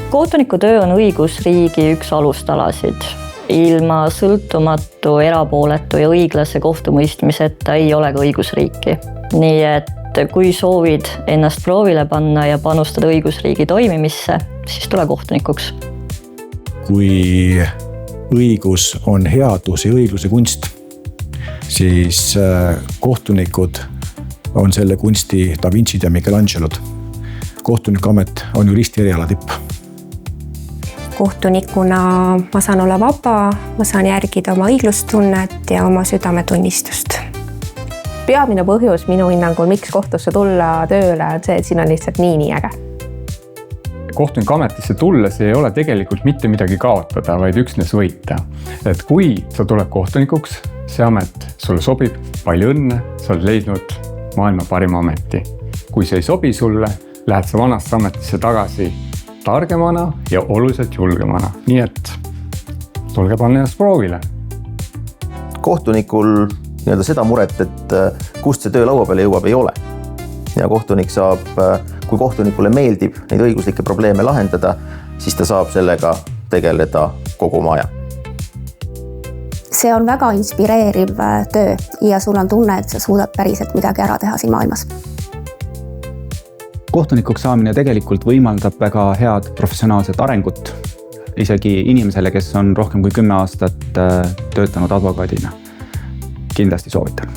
Kohtunikutöö on õigusriigi üks alustalasid. Ilma sõltumatu, erapooletu ja õiglase kohtumõistmiseta ei ole ka õigusriiki. Nii et kui soovid ennast proovile panna ja panustada õigusriigi toimimisse, siis tule kohtunikuks. Kui õigus on headus ja õigluse kunst, siis kohtunikud on selle kunsti Da Vincid ja Michelangelod. Kohtunikuamet on juristi eriala tipp. Kohtunikuna ma saan olla vaba, ma saan järgida oma õiglustunnet ja oma südametunnistust. Peamine põhjus minu hinnangul, miks kohtusse tulla tööle, on see, et siin on lihtsalt nii äge. Kohtunikuametisse tulles ei ole tegelikult mitte midagi kaotada, vaid üksnes võita. Et kui sa tuled kohtunikuks, see amet sulle sobib, palju õnne, sa oled leidnud maailma parima ameti. Kui see ei sobi sulle, lähed sa vanasse ametisse tagasi targemana ja oluliselt julgemana. Nii et tulge panna ennast proovile. Kohtunikul seda muret, et kust see töö laua peale jõuab, ei ole. Ja kohtunik saab, kui kohtunikule meeldib neid õiguslikke probleeme lahendada, siis ta saab sellega tegeleda kogu oma aja. See on väga inspireeriv töö ja sul on tunne, et sa suudad päriselt midagi ära teha siin maailmas. Kohtunikuks saamine tegelikult võimaldab väga head professionaalset arengut, isegi inimesele, kes on rohkem kui 10 aastat töötanud advokaadina. Kindlasti soovitan.